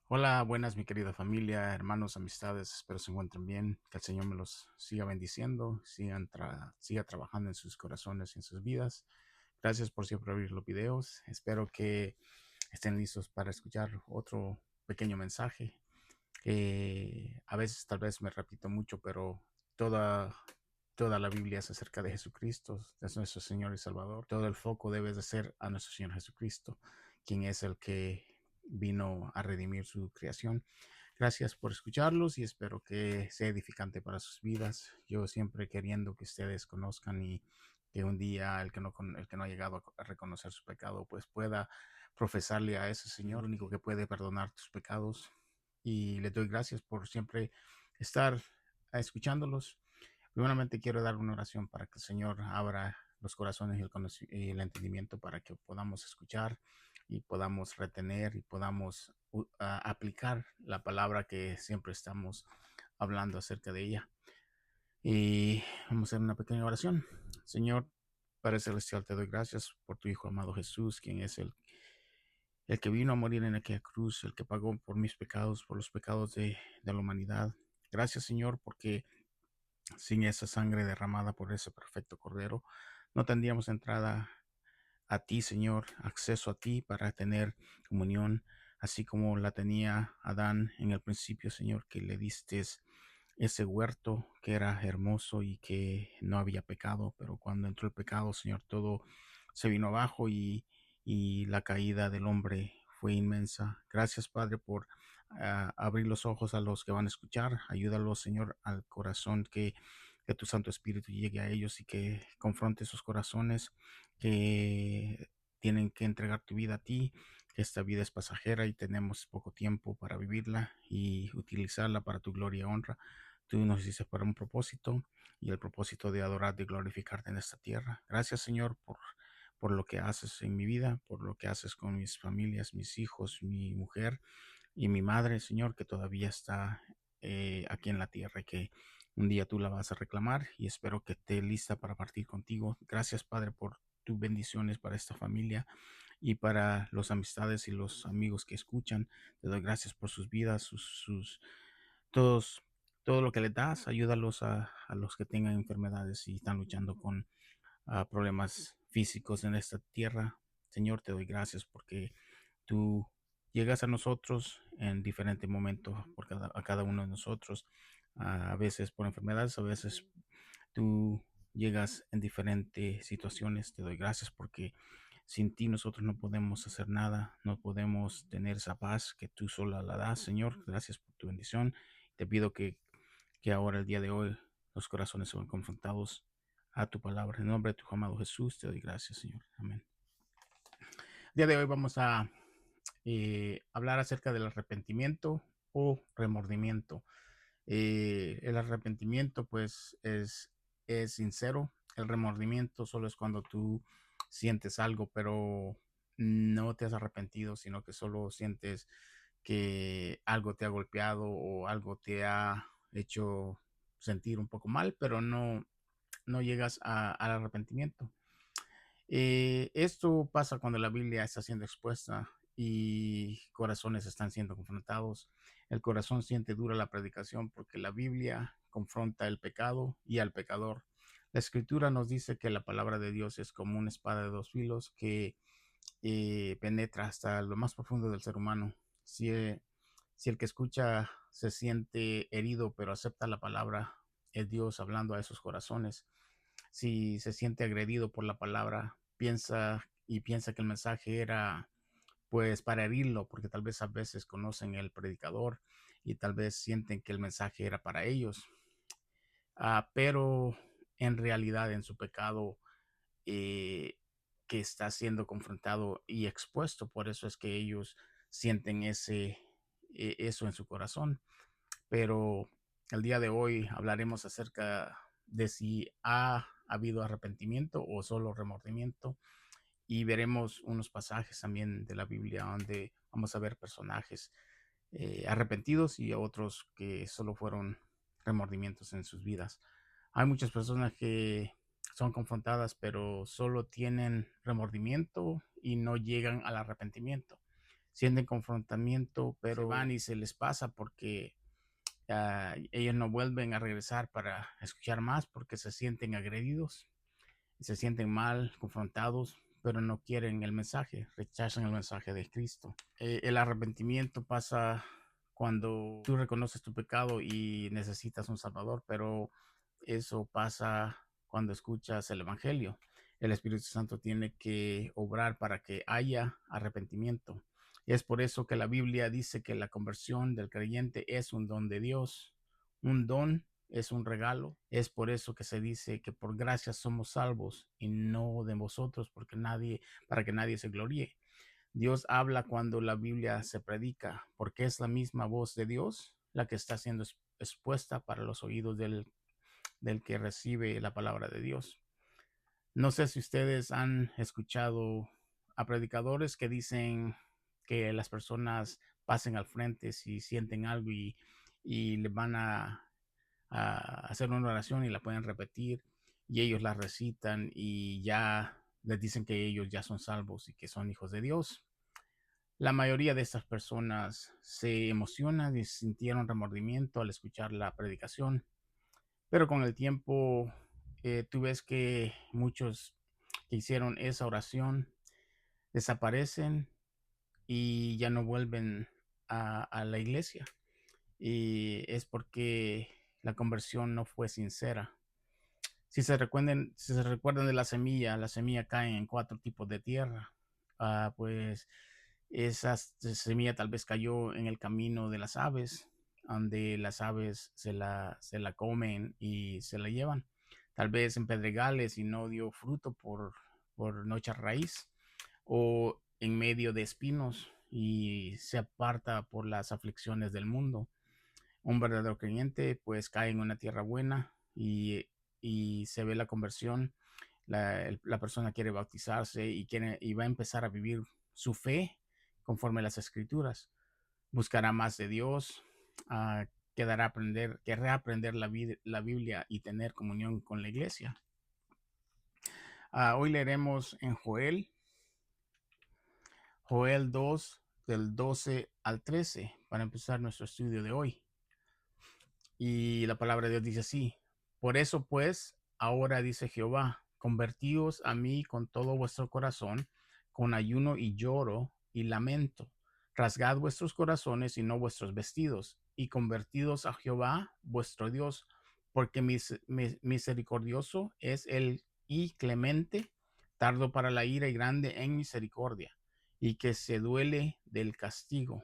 Hola, buenas mi querida familia, hermanos, amistades, espero se encuentren bien, que el Señor me los siga bendiciendo, siga trabajando en sus corazones y en sus vidas. Gracias por siempre abrir los videos, espero que estén listos para escuchar otro pequeño mensaje, que a veces tal vez me repito mucho, pero toda, toda la Biblia es acerca de Jesucristo, es nuestro Señor y Salvador. Todo el foco debe de ser a nuestro Señor Jesucristo, quien es el que vino a redimir su creación. Gracias por escucharlos y espero que sea edificante para sus vidas. Yo siempre queriendo que ustedes conozcan y que un día el que no ha llegado a reconocer su pecado, pues pueda profesarle a ese Señor, el único que puede perdonar tus pecados. Y le doy gracias por siempre estar escuchándolos. Primeramente quiero dar una oración para que el Señor abra los corazones y el entendimiento para que podamos escuchar y podamos retener y podamos aplicar la palabra que siempre estamos hablando acerca de ella. Y vamos a hacer una pequeña oración. Señor, Padre Celestial, te doy gracias por tu Hijo amado Jesús, quien es el que vino a morir en aquella cruz, el que pagó por mis pecados, por los pecados de la humanidad. Gracias, Señor, porque sin esa sangre derramada por ese perfecto Cordero, no tendríamos entrada a ti, Señor, acceso a ti para tener comunión, así como la tenía Adán en el principio, Señor, que le diste ese huerto que era hermoso y que no había pecado, pero cuando entró el pecado, Señor, todo se vino abajo y la caída del hombre fue inmensa. Gracias, Padre, por abrir los ojos a los que van a escuchar. Ayúdalos, Señor, al corazón que tu Santo Espíritu llegue a ellos y que confronte sus corazones, que tienen que entregar tu vida a ti, que esta vida es pasajera y tenemos poco tiempo para vivirla y utilizarla para tu gloria y honra. Tú nos hiciste para un propósito y el propósito de adorarte y glorificarte en esta tierra. Gracias, Señor, por lo que haces en mi vida, por lo que haces con mis familias, mis hijos, mi mujer y mi madre, Señor, que todavía está aquí en la tierra y que un día tú la vas a reclamar y espero que esté lista para partir contigo. Gracias, Padre, por tus bendiciones para esta familia y para los amistades y los amigos que escuchan. Te doy gracias por sus vidas, todos, todo lo que les das. Ayúdalos a los que tengan enfermedades y están luchando con problemas físicos en esta tierra. Señor, te doy gracias porque tú llegas a nosotros en diferentes momentos a cada uno de nosotros, a veces por enfermedades, a veces tú llegas en diferentes situaciones. Te doy gracias porque sin ti nosotros no podemos hacer nada, no podemos tener esa paz que tú sola la das, Señor. Gracias por tu bendición. Te pido que ahora, el día de hoy, los corazones sean confrontados a tu palabra. En nombre de tu amado Jesús, te doy gracias, Señor. Amén. El día de hoy vamos a hablar acerca del arrepentimiento o remordimiento. El arrepentimiento, pues, es sincero. El remordimiento solo es cuando tú sientes algo, pero no te has arrepentido, sino que solo sientes que algo te ha golpeado o algo te ha hecho sentir un poco mal, pero no llegas al arrepentimiento. Esto pasa cuando la Biblia está siendo expuesta y corazones están siendo confrontados. El corazón siente dura la predicación porque la Biblia confronta el pecado y al pecador. La escritura nos dice que la palabra de Dios es como una espada de dos filos que penetra hasta lo más profundo del ser humano. Si, si el que escucha se siente herido pero acepta la palabra, es Dios hablando a esos corazones. Si se siente agredido por la palabra, piensa que el mensaje era pues para herirlo, porque tal vez a veces conocen el predicador y tal vez sienten que el mensaje era para ellos, pero en realidad en su pecado eh, que está siendo confrontado y expuesto, por eso es que ellos sienten eso en su corazón. Pero el día de hoy hablaremos acerca de si ha habido arrepentimiento o solo remordimiento y veremos unos pasajes también de la Biblia donde vamos a ver personajes arrepentidos y otros que solo fueron remordimientos en sus vidas. Hay muchas personas que son confrontadas pero solo tienen remordimiento y no llegan al arrepentimiento. sienten confrontamiento, pero van y se les pasa porque ellos no vuelven a regresar para escuchar más porque se sienten agredidos, se sienten mal, confrontados, pero no quieren el mensaje, rechazan el mensaje de Cristo. El arrepentimiento pasa cuando tú reconoces tu pecado y necesitas un Salvador, pero eso pasa cuando escuchas el Evangelio. El Espíritu Santo tiene que obrar para que haya arrepentimiento. Es por eso que la Biblia dice que la conversión del creyente es un don de Dios. Un don es un regalo. Es por eso que se dice que por gracia somos salvos y no de vosotros, para que nadie se gloríe. Dios habla cuando la Biblia se predica, porque es la misma voz de Dios la que está siendo expuesta para los oídos del que recibe la palabra de Dios. No sé si ustedes han escuchado a predicadores que dicen que las personas pasen al frente si sienten algo y le van a hacer una oración y la pueden repetir y ellos la recitan y ya les dicen que ellos ya son salvos y que son hijos de Dios. La mayoría de estas personas se emocionan y sintieron remordimiento al escuchar la predicación, pero con el tiempo tú ves que muchos que hicieron esa oración desaparecen y ya no vuelven a la iglesia. Y es porque la conversión no fue sincera. Si se recuerdan de la semilla cae en 4 tipos de tierra. Pues esa semilla tal vez cayó en el camino de las aves, donde las aves se la comen y se la llevan. Tal vez en pedregales y no dio fruto por no echar raíz, o en medio de espinos y se aparta por las aflicciones del mundo. Un verdadero creyente pues cae en una tierra buena y se ve la conversión. La persona quiere bautizarse y va a empezar a vivir su fe conforme a las escrituras. Buscará más de Dios, uh, querrá aprender la Biblia y tener comunión con la iglesia. Hoy leeremos en Joel 2, del 12 al 13, para empezar nuestro estudio de hoy. Y la palabra de Dios dice así: por eso pues, ahora dice Jehová, convertíos a mí con todo vuestro corazón, con ayuno y lloro y lamento. Rasgad vuestros corazones y no vuestros vestidos, y convertidos a Jehová vuestro Dios, porque misericordioso es él y clemente, tardo para la ira y grande en misericordia, y que se duele del castigo.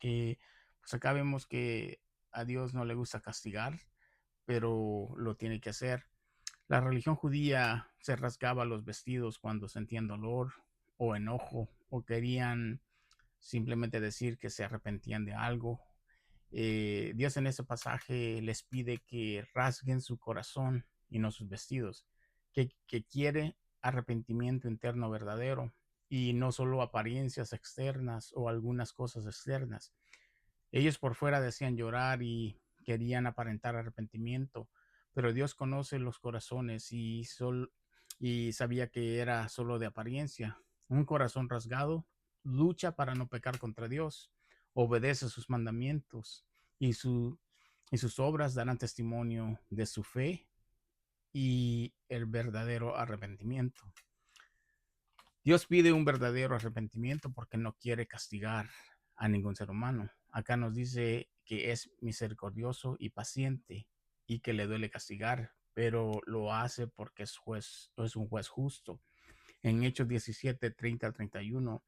Pues acá vemos que a Dios no le gusta castigar, pero lo tiene que hacer. La religión judía se rasgaba los vestidos cuando sentían dolor o enojo o querían simplemente decir que se arrepentían de algo. Dios en ese pasaje les pide que rasguen su corazón y no sus vestidos, que quiere arrepentimiento interno verdadero y no solo apariencias externas o algunas cosas externas. Ellos por fuera decían llorar y querían aparentar arrepentimiento, pero Dios conoce los corazones y sabía que era solo de apariencia. Un corazón rasgado lucha para no pecar contra Dios, obedece sus mandamientos y, y sus obras darán testimonio de su fe y el verdadero arrepentimiento. Dios pide un verdadero arrepentimiento porque no quiere castigar a ningún ser humano. Acá nos dice que es misericordioso y paciente y que le duele castigar, pero lo hace porque es un juez justo. En Hechos 17, 30 al 31,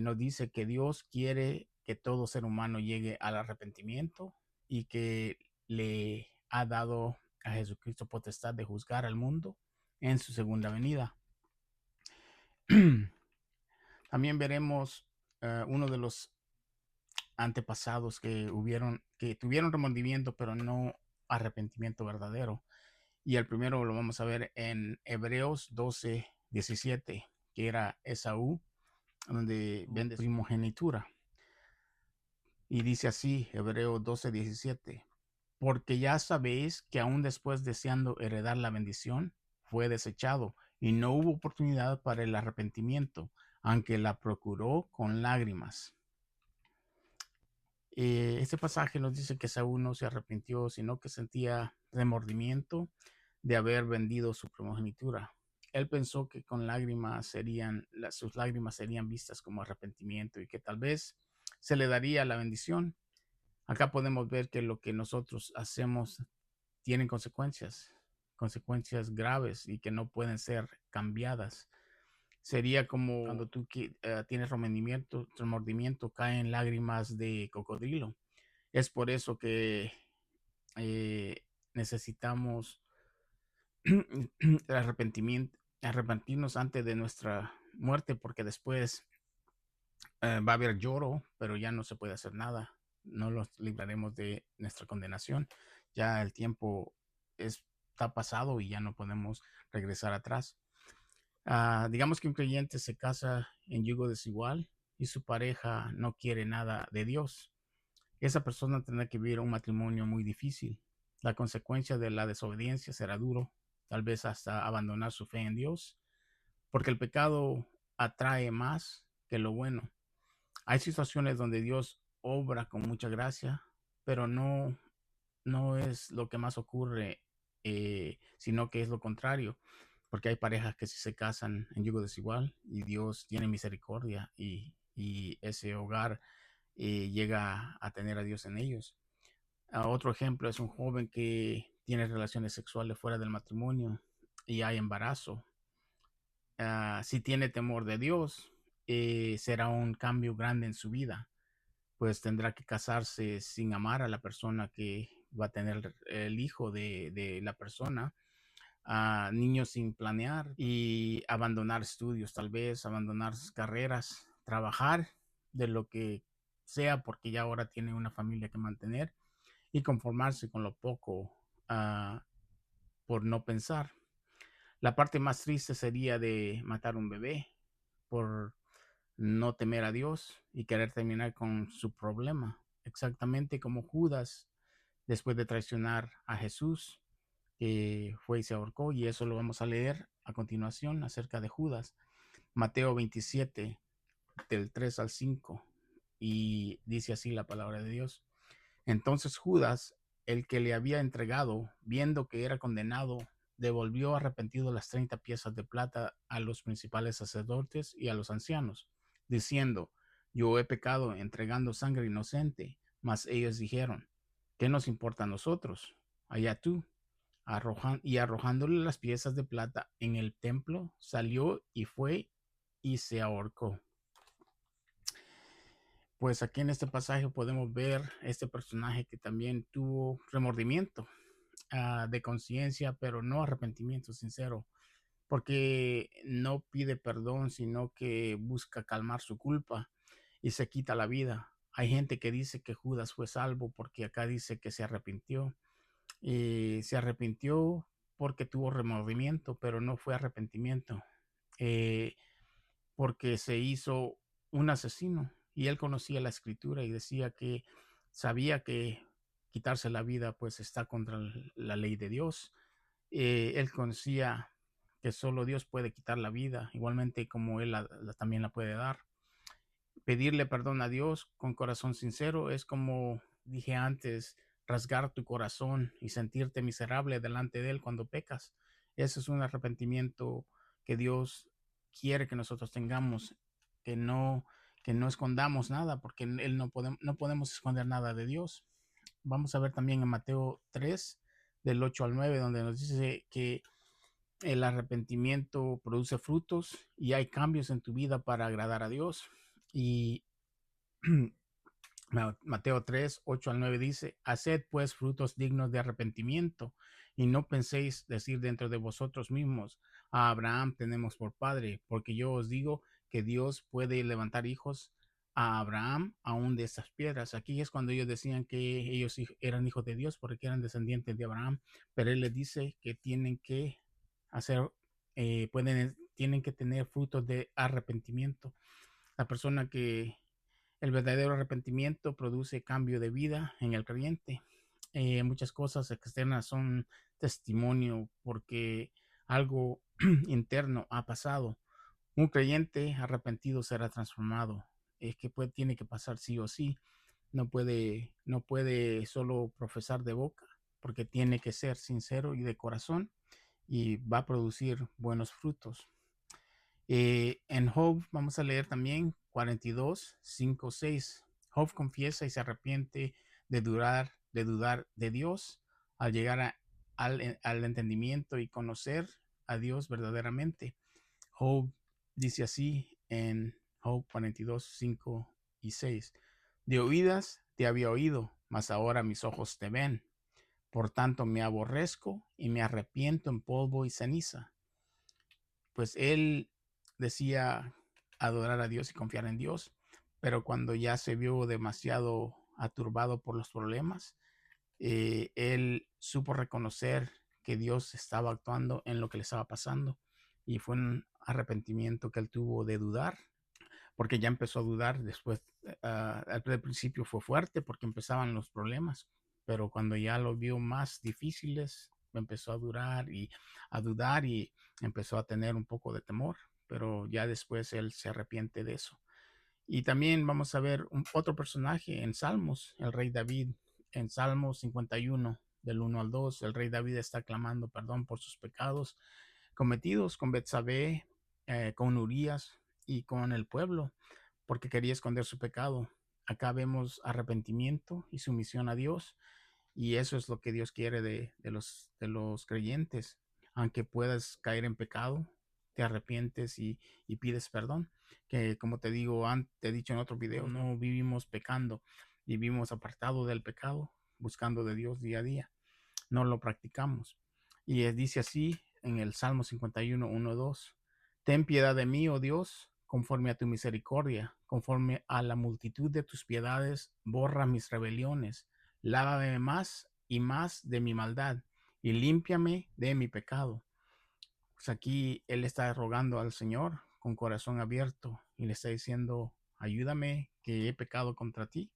nos dice que Dios quiere que todo ser humano llegue al arrepentimiento y que le ha dado a Jesucristo potestad de juzgar al mundo en su segunda venida. También veremos uno de los antepasados que tuvieron remordimiento, pero no arrepentimiento verdadero. Y el primero lo vamos a ver en Hebreos 12, 17, que era Esaú, donde vende primogenitura. Y dice así, Hebreos 12, 17, porque ya sabéis que aún después deseando heredar la bendición, fue desechado y no hubo oportunidad para el arrepentimiento, aunque la procuró con lágrimas. Este pasaje nos dice que Saúl no se arrepintió, sino que sentía remordimiento de haber vendido su primogenitura. Él pensó que con lágrimas sus lágrimas serían vistas como arrepentimiento y que tal vez se le daría la bendición. Acá podemos ver que lo que nosotros hacemos tiene consecuencias, consecuencias graves y que no pueden ser cambiadas. Sería como cuando tú tienes remordimiento, caen lágrimas de cocodrilo. Es por eso que necesitamos arrepentirnos antes de nuestra muerte, porque después va a haber lloro, pero ya no se puede hacer nada. No los libraremos de nuestra condenación. Ya el tiempo está pasado y ya no podemos regresar atrás. Digamos que un creyente se casa en yugo desigual y su pareja no quiere nada de Dios. Esa persona tendrá que vivir un matrimonio muy difícil. La consecuencia de la desobediencia será duro, tal vez hasta abandonar su fe en Dios, porque el pecado atrae más que lo bueno. Hay situaciones donde Dios obra con mucha gracia, pero no es lo que más ocurre, sino que es lo contrario, porque hay parejas que sí se casan en yugo desigual y Dios tiene misericordia y ese hogar llega a tener a Dios en ellos. Otro ejemplo es un joven que tiene relaciones sexuales fuera del matrimonio y hay embarazo. Si tiene temor de Dios, será un cambio grande en su vida, pues tendrá que casarse sin amar a la persona que va a tener el hijo de la persona, a niños sin planear y abandonar estudios, tal vez abandonar sus carreras, trabajar de lo que sea porque ya ahora tiene una familia que mantener y conformarse con lo poco, por no pensar. La parte más triste sería de matar un bebé por no temer a Dios y querer terminar con su problema, exactamente como Judas después de traicionar a Jesús, que fue y se ahorcó, y eso lo vamos a leer a continuación acerca de Judas. Mateo 27, del 3 al 5, y dice así la palabra de Dios. Entonces Judas, el que le había entregado, viendo que era condenado, devolvió arrepentido las 30 piezas de plata a los principales sacerdotes y a los ancianos, diciendo, yo he pecado entregando sangre inocente. Mas ellos dijeron, ¿qué nos importa a nosotros? Allá tú. Y arrojándole las piezas de plata en el templo, salió y fue y se ahorcó. Pues aquí en este pasaje podemos ver este personaje que también tuvo remordimiento, de conciencia, pero no arrepentimiento sincero, porque no pide perdón, sino que busca calmar su culpa y se quita la vida. Hay gente que dice que Judas fue salvo porque acá dice que se arrepintió, y se arrepintió porque tuvo remordimiento, pero no fue arrepentimiento. Eh, Porque se hizo un asesino y él conocía la escritura y decía que sabía que quitarse la vida pues está contra la ley de Dios. Él conocía que solo Dios puede quitar la vida, igualmente como él también la puede dar. Pedirle perdón a Dios con corazón sincero es, como dije antes, rasgar tu corazón y sentirte miserable delante de Él cuando pecas. Ese es un arrepentimiento que Dios quiere que nosotros tengamos, que no, que no escondamos nada, porque Él no podemos esconder nada de Dios. Vamos a ver también en Mateo 3, del 8 al 9, donde nos dice que el arrepentimiento produce frutos y hay cambios en tu vida para agradar a Dios. Y Mateo 3, 8 al 9 dice, haced pues frutos dignos de arrepentimiento y no penséis decir dentro de vosotros mismos, a Abraham tenemos por padre, porque yo os digo que Dios puede levantar hijos a Abraham aún de estas piedras. Aquí es cuando ellos decían que ellos eran hijos de Dios porque eran descendientes de Abraham, pero él les dice que tienen que hacer, tienen que tener frutos de arrepentimiento. La persona que El verdadero arrepentimiento produce cambio de vida en el creyente. Muchas cosas externas son testimonio porque algo interno ha pasado. Un creyente arrepentido será transformado. Es que tiene que pasar sí o sí. No puede solo profesar de boca, porque tiene que ser sincero y de corazón y va a producir buenos frutos. En Job vamos a leer también 42, 5, 6. Job confiesa y se arrepiente de dudar de Dios al llegar al entendimiento y conocer a Dios verdaderamente. Job dice así en Job 42, 5 y 6. De oídas te había oído, mas ahora mis ojos te ven. Por tanto me aborrezco y me arrepiento en polvo y ceniza. Pues él decía adorar a Dios y confiar en Dios, pero cuando ya se vio demasiado aturbado por los problemas, él supo reconocer que Dios estaba actuando en lo que le estaba pasando y fue un arrepentimiento que él tuvo de dudar, porque ya empezó a dudar después. Al principio fue fuerte porque empezaban los problemas, pero cuando ya lo vio más difíciles, empezó a dudar y empezó a tener un poco de temor, pero ya después él se arrepiente de eso. Y también vamos a ver otro personaje en Salmos, el rey David. En Salmos 51, del 1 al 2, el rey David está clamando perdón por sus pecados cometidos con Betsabé, con Urías y con el pueblo, porque quería esconder su pecado. Acá vemos arrepentimiento y sumisión a Dios, y eso es lo que Dios quiere de los creyentes. Aunque puedas caer en pecado, te arrepientes y pides perdón. Que como te digo, te he dicho en otro video, no vivimos pecando, vivimos apartado del pecado, buscando de Dios día a día. No lo practicamos. Y dice así en el Salmo 51, 1, 2. Ten piedad de mí, oh Dios, conforme a tu misericordia, conforme a la multitud de tus piedades, borra mis rebeliones. Lávame más y más de mi maldad y límpiame de mi pecado. Pues aquí él está rogando al Señor con corazón abierto y le está diciendo, ayúdame que he pecado contra ti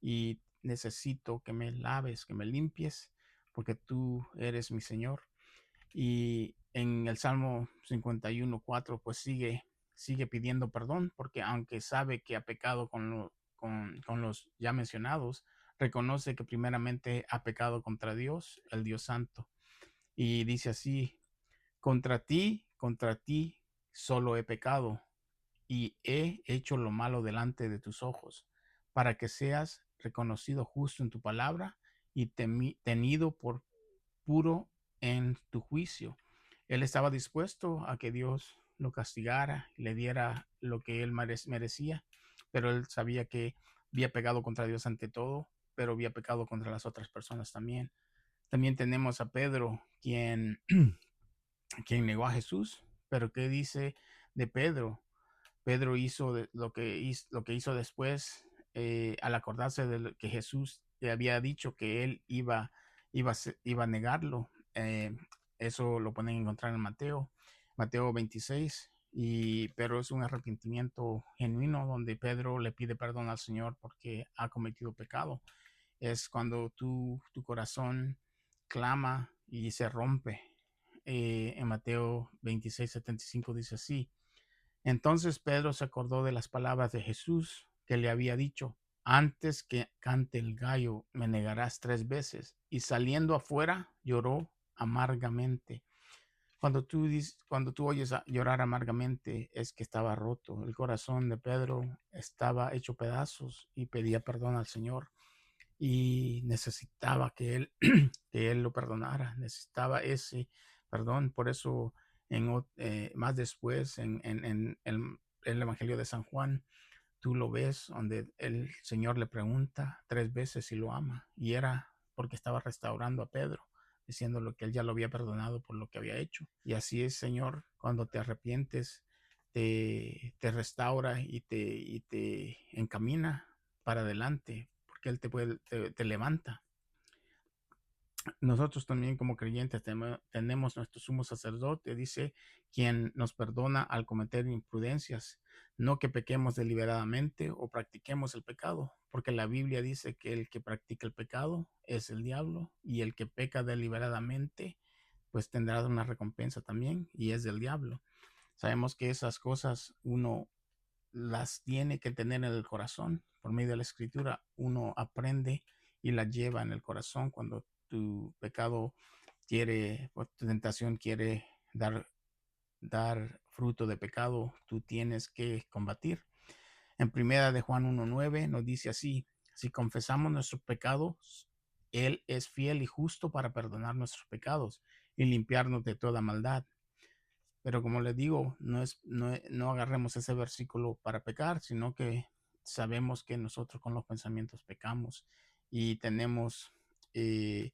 y necesito que me laves, que me limpies, porque tú eres mi Señor. Y en el Salmo 51, 4, pues sigue pidiendo perdón, porque aunque sabe que ha pecado con los ya mencionados, reconoce que primeramente ha pecado contra Dios, el Dios Santo. Y dice así, contra ti solo he pecado y he hecho lo malo delante de tus ojos, para que seas reconocido justo en tu palabra y tenido por puro en tu juicio. Él estaba dispuesto a que Dios lo castigara y le diera lo que él merecía, pero él sabía que había pecado contra Dios ante todo, pero había pecado contra las otras personas también. También tenemos a Pedro, quien negó a Jesús, pero ¿qué dice de Pedro? Pedro hizo lo que hizo después, al acordarse de lo que Jesús le había dicho que él iba a negarlo. Eso lo pueden encontrar en Mateo 26. Pero es un arrepentimiento genuino donde Pedro le pide perdón al Señor porque ha cometido pecado. Es cuando tu corazón clama y se rompe. En Mateo 26, 75 dice así. Entonces Pedro se acordó de las palabras de Jesús que le había dicho, antes que cante el gallo, me negarás 3 veces. Y saliendo afuera, lloró amargamente. Cuando tú oyes llorar amargamente, es que estaba roto. El corazón de Pedro estaba hecho pedazos y pedía perdón al Señor. Y necesitaba que él lo perdonara, necesitaba ese perdón. Por eso, más después, en el Evangelio de San Juan, tú lo ves donde el Señor le pregunta 3 veces si lo ama, y era porque estaba restaurando a Pedro, diciéndole que él ya lo había perdonado por lo que había hecho. Y así es, Señor, cuando te arrepientes, te restaura y te encamina para adelante, porque Él te levanta. Nosotros también como creyentes tenemos nuestro sumo sacerdote, dice, quien nos perdona al cometer imprudencias, no que pequemos deliberadamente o practiquemos el pecado, porque la Biblia dice que el que practica el pecado es el diablo, y el que peca deliberadamente, pues tendrá una recompensa también, y es del diablo. Sabemos que esas cosas uno las tiene que tener en el corazón. Por medio de la escritura, uno aprende y las lleva en el corazón cuando tu pecado quiere, o tu tentación quiere dar fruto de pecado, tú tienes que combatir. En primera de Juan 1:9 nos dice así: si confesamos nuestros pecados, Él es fiel y justo para perdonar nuestros pecados y limpiarnos de toda maldad. Pero como les digo, no agarremos ese versículo para pecar, sino que sabemos que nosotros con los pensamientos pecamos y tenemos eh,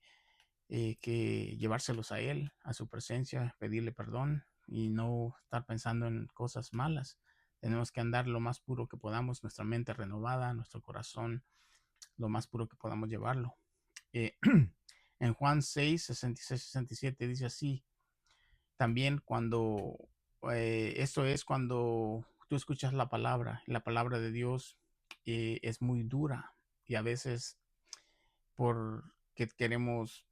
que llevárselos a Él, a su presencia, pedirle perdón y no estar pensando en cosas malas. Tenemos que andar lo más puro que podamos, nuestra mente renovada, nuestro corazón, lo más puro que podamos llevarlo. Eh, en Juan 6:66-67 dice así: también cuando, esto es cuando tú escuchas la palabra de Dios es muy dura y a veces porque queremos,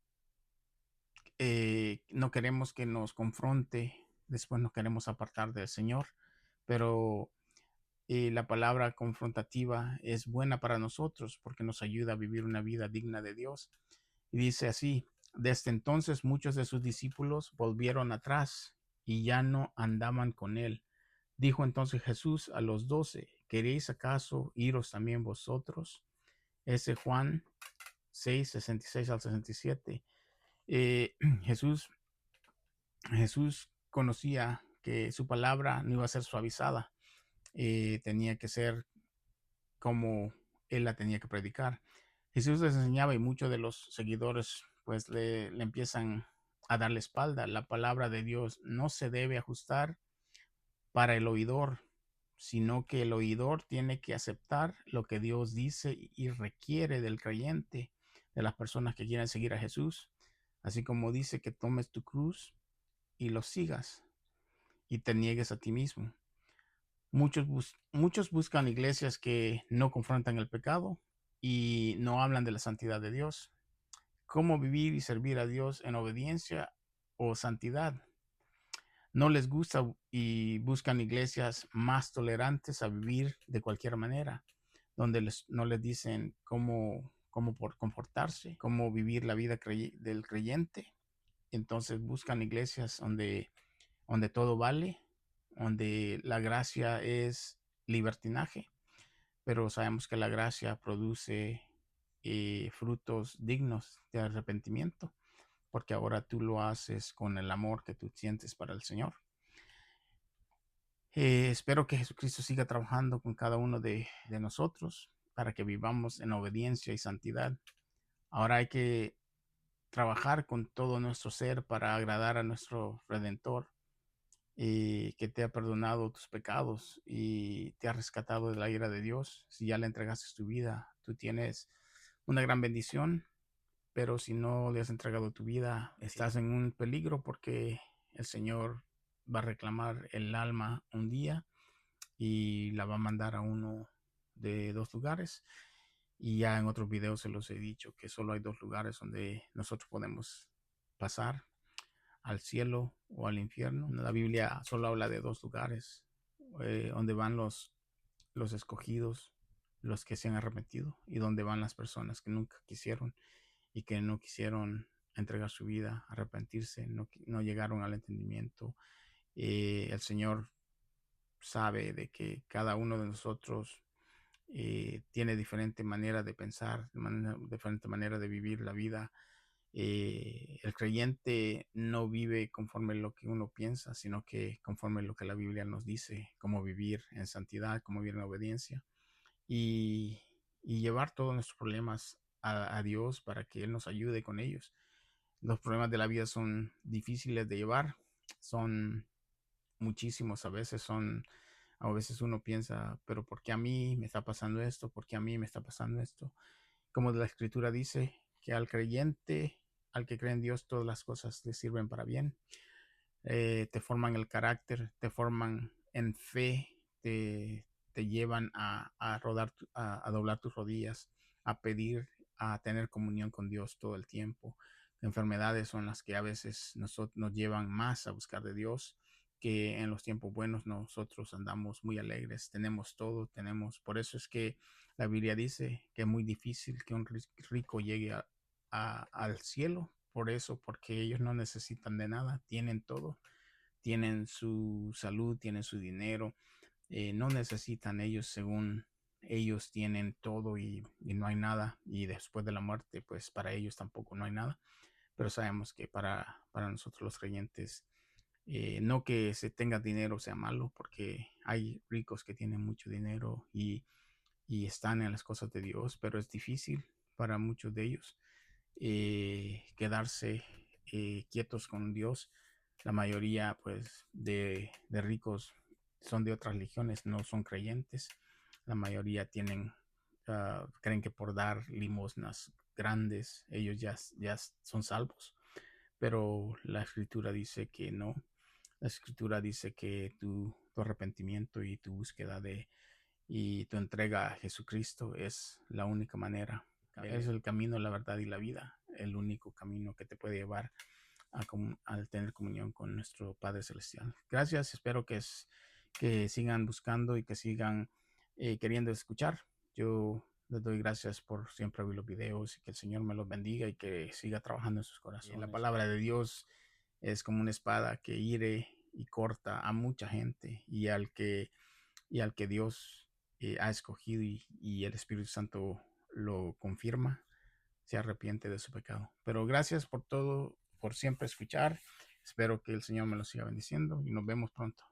no queremos que nos confronte, después nos queremos apartar del Señor, pero la palabra confrontativa es buena para nosotros porque nos ayuda a vivir una vida digna de Dios. Y dice así: desde entonces muchos de sus discípulos volvieron atrás y ya no andaban con él. Dijo entonces Jesús a los 12: ¿queréis acaso iros también vosotros? Ese Juan 6:66-67. Eh, Jesús, Jesús conocía que su palabra no iba a ser suavizada, tenía que ser como él la tenía que predicar. Jesús les enseñaba y muchos de los seguidores pues le empiezan a dar la espalda. La palabra de Dios no se debe ajustar para el oidor, sino que el oidor tiene que aceptar lo que Dios dice y requiere del creyente, de las personas que quieren seguir a Jesús, así como dice que tomes tu cruz y lo sigas y te niegues a ti mismo. Muchos buscan iglesias que no confrontan el pecado y no hablan de la santidad de Dios. ¿Cómo vivir y servir a Dios en obediencia o santidad? No les gusta y buscan iglesias más tolerantes a vivir de cualquier manera, donde no les dicen cómo por comportarse, cómo vivir la vida del creyente. Entonces buscan iglesias donde todo vale, donde la gracia es libertinaje, pero sabemos que la gracia produce frutos dignos de arrepentimiento, porque ahora tú lo haces con el amor que tú sientes para el Señor. Espero que Jesucristo siga trabajando con cada uno de nosotros para que vivamos en obediencia y santidad. Ahora hay que trabajar con todo nuestro ser para agradar a nuestro Redentor, que te ha perdonado tus pecados y te ha rescatado de la ira de Dios. Si ya le entregaste tu vida, tú tienes una gran bendición, pero si no le has entregado tu vida, estás en un peligro porque el Señor va a reclamar el alma un día y la va a mandar a uno de dos lugares. Y ya en otros videos se los he dicho que solo hay dos lugares donde nosotros podemos pasar: al cielo o al infierno. La Biblia solo habla de dos lugares donde van los escogidos, los que se han arrepentido, y donde van las personas que nunca quisieron y que no quisieron entregar su vida, arrepentirse, no llegaron al entendimiento. El Señor sabe de que cada uno de nosotros tiene diferente manera de pensar, diferente manera de vivir la vida. El creyente no vive conforme lo que uno piensa, sino que conforme lo que la Biblia nos dice, cómo vivir en santidad, cómo vivir en obediencia y, y llevar todos nuestros problemas a Dios para que Él nos ayude con ellos. Los problemas de la vida son difíciles de llevar, son muchísimos, a veces uno piensa, pero ¿por qué a mí me está pasando esto? ¿Por qué a mí me está pasando esto? Como la escritura dice, que al creyente, al que cree en Dios, todas las cosas le sirven para bien. Te forman el carácter, te forman en fe, te llevan a doblar tus rodillas, a pedir, a tener comunión con Dios todo el tiempo. Enfermedades son las que a veces nos llevan más a buscar de Dios que en los tiempos buenos nosotros andamos muy alegres, tenemos todo, por eso es que la Biblia dice que es muy difícil que un rico llegue al cielo, por eso, porque ellos no necesitan de nada, tienen todo, tienen su salud, tienen su dinero, no necesitan ellos según ellos tienen todo y no hay nada, y después de la muerte, pues para ellos tampoco no hay nada, pero sabemos que para nosotros los creyentes, no que se tenga dinero sea malo, porque hay ricos que tienen mucho dinero y están en las cosas de Dios, pero es difícil para muchos de ellos quedarse quietos con Dios. La mayoría pues de ricos son de otras religiones, no son creyentes. La mayoría creen que por dar limosnas grandes ellos ya son salvos, pero la escritura dice que no. La escritura dice que tu arrepentimiento y tu búsqueda y tu entrega a Jesucristo es la única manera. Es el camino, la verdad y la vida. El único camino que te puede llevar al tener comunión con nuestro Padre Celestial. Gracias, espero que sigan buscando y que sigan queriendo escuchar. Yo les doy gracias por siempre ver los videos y que el Señor me los bendiga y que siga trabajando en sus corazones. La palabra de Dios es como una espada que hiere y corta a mucha gente y al que Dios ha escogido y el Espíritu Santo lo confirma, se arrepiente de su pecado. Pero gracias por todo, por siempre escuchar. Espero que el Señor me lo siga bendiciendo y nos vemos pronto.